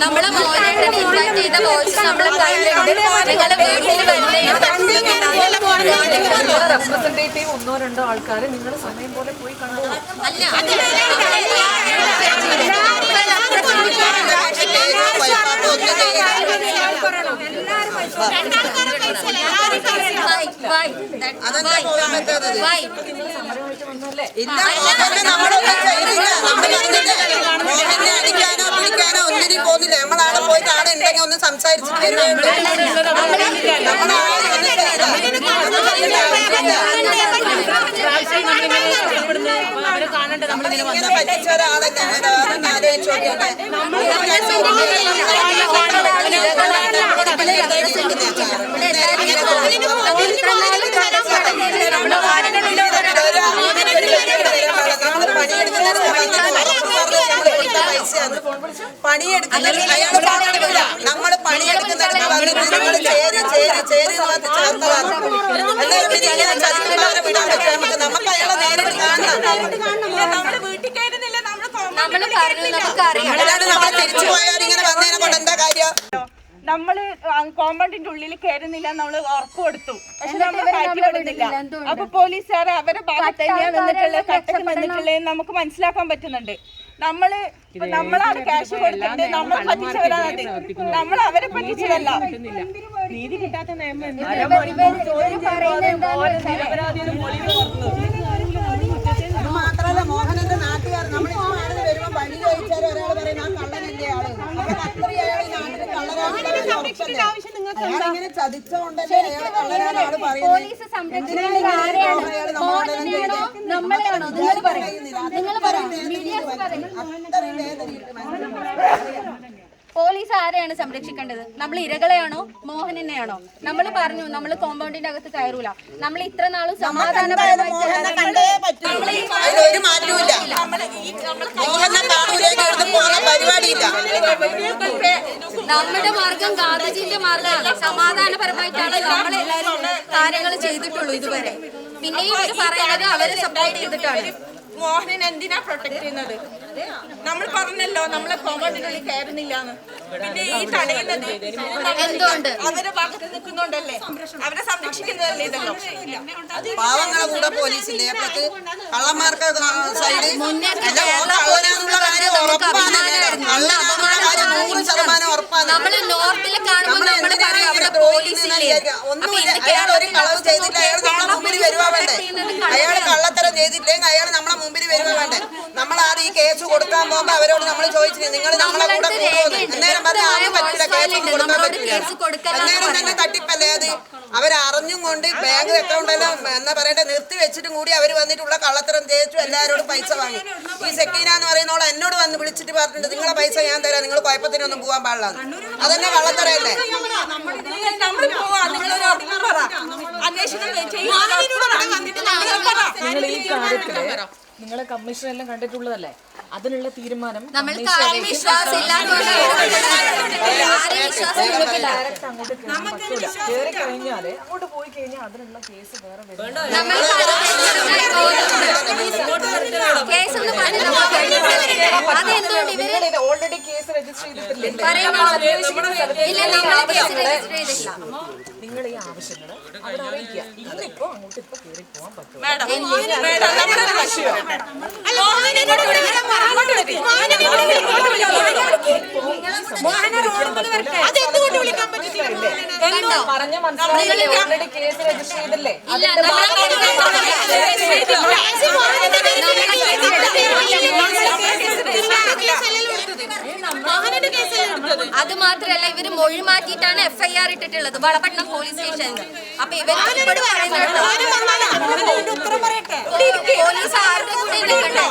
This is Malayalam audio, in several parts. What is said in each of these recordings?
നമ്മളെ മോനായിട്ട് ഇൻവൈറ്റ് ചെയ്ത വോയിസ് നമ്മളെ കയ്യിലുണ്ട്. നിങ്ങളെ വീട്ടിൽ റെപ്രസെന്റേറ്റീവ് ഒന്നോ രണ്ടോ ആൾക്കാർ നിങ്ങൾ സമയം പോലെ പോയി കണ്ടു. അടിക്കാനോ പിടിക്കാനോ ഒന്നിനും പോകുന്നില്ല. നമ്മളാടെ പോയി കാണുന്നുണ്ടെങ്കിൽ ഒന്ന് സംസാരിച്ചിട്ട് വരുന്നുണ്ട്. പറ്റിച്ച ഒരാളെന്നെ ആലോചിച്ചു പണിയെടുക്കുന്ന അയാൾ പറഞ്ഞില്ല. നമ്മള് പണിയെടുക്കുന്നിടത്ത് വന്നിട്ട് നിങ്ങൾ ചേരി ചേർന്നതാണ്. ചതിക്കുമാരെ വിടാൻ പറ്റും. നമുക്ക് അയാളെ നേരിട്ട് കാണണം. നമ്മളെ തിരിച്ചു പോയാൽ ഇങ്ങനെ വന്നതിനെ കൊണ്ട് എന്താ കാര്യം? നമ്മള് കോമ്പൗണ്ടിന്റെ ഉള്ളിൽ കയറുന്നില്ല, നമ്മള് ഉറപ്പ് കൊടുത്തു. പക്ഷെ നമ്മള് കയറ്റി വിടുന്നില്ല. അപ്പൊ പോലീസുകാർ അവരുടെ ഭാഗത്ത് തന്നെയാണ് നിന്നിട്ടുള്ളത്, കട്ടക്ക് നിന്നിട്ടുള്ളത് നമുക്ക് മനസ്സിലാക്കാൻ പറ്റുന്നുണ്ട്. നമ്മളാണ് ക്യാഷ് കൊടുത്തിട്ട് നമ്മൾ പറ്റിച്ചവരാണത്. നമ്മൾ അവരെ പറ്റിച്ചതല്ല. നീതി കിട്ടാത്ത നിയമം മാത്രമല്ല, മോഹനന്റെ നാട്ടുകാർ നമ്മളിപ്പോ വരുമ്പോ വഴി ചോദിച്ചാൽ ഒരാൾ പറയും ആ കള്ളനല്ലേ ആള്. അയാളിങ്ങനെ ചതിച്ചോണ്ടല്ലേ അയാൾ കള്ളനാണ് ആള് പറയുന്നത്. പോലീസ് ആരെയാണ് സംരക്ഷിക്കേണ്ടത്? നമ്മൾ ഇരകളെയാണോ മോഹനെയാണോ? നമ്മൾ പറഞ്ഞു നമ്മൾ കോമ്പൗണ്ടിന്റെ അകത്ത് കയറൂല. നമ്മൾ ഇത്ര നാളും സമാധാനപരമായി നമ്മുടെ മാർഗം ഗാന്ധിജിന്റെ മാർഗമാണ്. സമാധാനപരമായിട്ടാണ് നമ്മളെല്ലാരും കാര്യങ്ങൾ ചെയ്തിട്ടുള്ളൂ ഇതുവരെ. പിന്നെയും ഇവർ പറയുന്നത് അവരെ സപ്പോർട്ട് ചെയ്തിട്ടാണ്. മോഹനൻ എന്തിനാ പ്രൊട്ടക്ട് ചെയ്യുന്നത്? നമ്മൾ പറഞ്ഞല്ലോ നമ്മളെ കോമ്പൗണ്ടിനുള്ളിൽ കയറുന്നില്ലാന്ന്. പിന്നെ ഈ തടയുന്നത് എന്തുകൊണ്ട്? അവരെ ഭാഗത്ത് നിൽക്കുന്നുണ്ടല്ലേ, അവരെ സംരക്ഷിക്കുന്നതല്ലേ ഇതല്ലോ. പാവങ്ങളെ കൂടെ പോലീസില്ലേ അപ്പഴക്ക് കള്ളന്മാർക്ക് സൈഡ് കള്ളനാന്നുള്ള കാര്യം ഉറപ്പാണ്. കള്ളനാന്നുള്ള കാര്യം 100% ഉറപ്പാണ്. നമ്മള് നോർത്തില് കാണുമ്പോൾ നമ്മള് പറയും അവിടെ പോലീസില്ലേ. ഒന്നുമില്ല, അയാൾ ഒരു കളവ് ചെയ്തില്ല, അയാൾ നമ്മളെ മുമ്പിൽ വരുവാ വേണ്ടേ? അയാൾ കള്ളത്തരം ചെയ്തില്ലെങ്കിൽ അയാൾ നമ്മളെ മുമ്പിൽ വരുവാ വേണ്ടേ? നമ്മളാദ്യം ഈ കേസ് കൊടുക്കാൻ പോകുമ്പോ അവരോട് നമ്മൾ ചോദിച്ചില്ലേ നിങ്ങൾ നമ്മളെ കൂടെ കൂടുമെന്ന്. അന്നേരം പറഞ്ഞാൽ ആദ്യം പറ്റില്ല, കേസ് കൊടുക്കാൻ പറ്റില്ല. അന്നേരം തന്നെ തട്ടിപ്പല്ലേ അത്. അവരറിഞ്ഞും കൊണ്ട് ബാങ്ക് അക്കൗണ്ടെല്ലാം എന്നാ പറയട്ടെ നിർത്തി വെച്ചിട്ടും കൂടി അവർ വന്നിട്ടുള്ള കള്ളത്തരം തേച്ചു എല്ലാവരോടും പൈസ വാങ്ങി. ഈ സെക്കീന എന്ന് പറയുന്നോളെ എന്നോട് വന്ന് വിളിച്ചിട്ട് പറഞ്ഞിട്ടുണ്ട് നിങ്ങളെ പൈസ ഞാൻ തരാം, നിങ്ങൾ കുഴപ്പത്തിനൊന്നും പോകാൻ പാടില്ല. അതന്നെ കള്ളത്തരല്ലേ? നിങ്ങൾ കമ്മീഷൻ എല്ലാം കണ്ടിട്ടുള്ളതല്ലേ? അതിനുള്ള തീരുമാനം കയറി കഴിഞ്ഞാല് അങ്ങോട്ട് പോയി കഴിഞ്ഞാൽ അതിനുള്ള കേസ് വേറെ ഓൾറെഡി കേസ് രജിസ്റ്റർ ചെയ്തിട്ടില്ല. നിങ്ങൾ ഈ ആവശ്യങ്ങള് അവിടെ അറിയിക്കുക. ഇന്നിപ്പോ അങ്ങോട്ട് ഇപ്പൊ കയറി പോകാൻ പറ്റും. പറഞ്ഞ മനസ്സിലായില്ലേ? ഓൾറെഡി കേസ് രജിസ്റ്റർ ചെയ്തില്ലേ? അത് മാത്രല്ല ഇവര് മൊഴി മാറ്റിയിട്ടാണ് FIR ഇട്ടിട്ടുള്ളത് വളപട്ടണം പോലീസ് സ്റ്റേഷനിൽ. അപ്പൊ ഇവര് പോലീസ് ആരുടെ കൂടെ നിൽക്കണ്ടേ?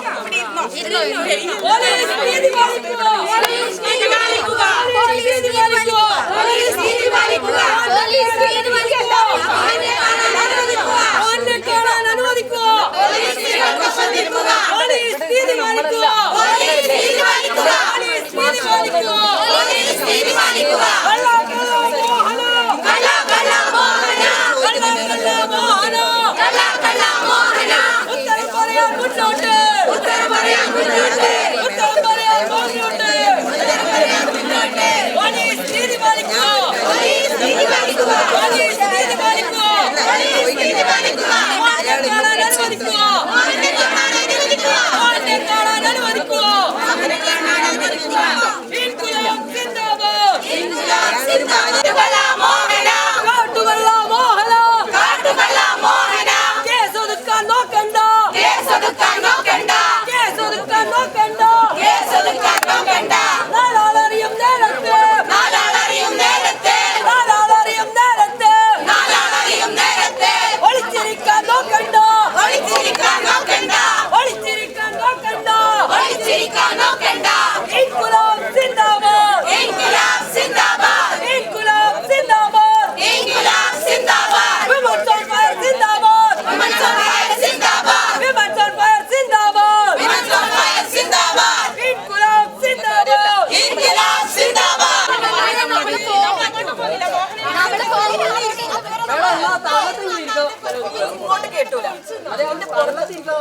ഇങ്ങോട്ട് കേട്ടൂല അതിന്റെ പുറത്തിരിക്കാൻ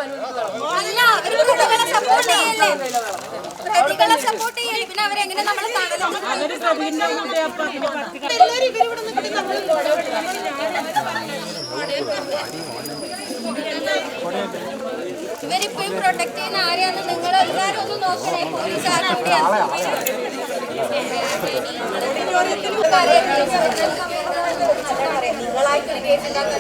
പ്രതികളെ സപ്പോർട്ട് ചെയ്യല്ലേ പിന്നെ അവരെങ്ങനെ നമ്മളെ ഇവരിപ്പോഴും പ്രൊട്ടക്ട് ചെയ്യുന്ന ആരെയാന്ന് നിങ്ങൾ എല്ലാവരും ഒന്ന് നോക്കണേ. നിങ്ങളായിട്ട് കേസ് ഉണ്ടാക്കാൻ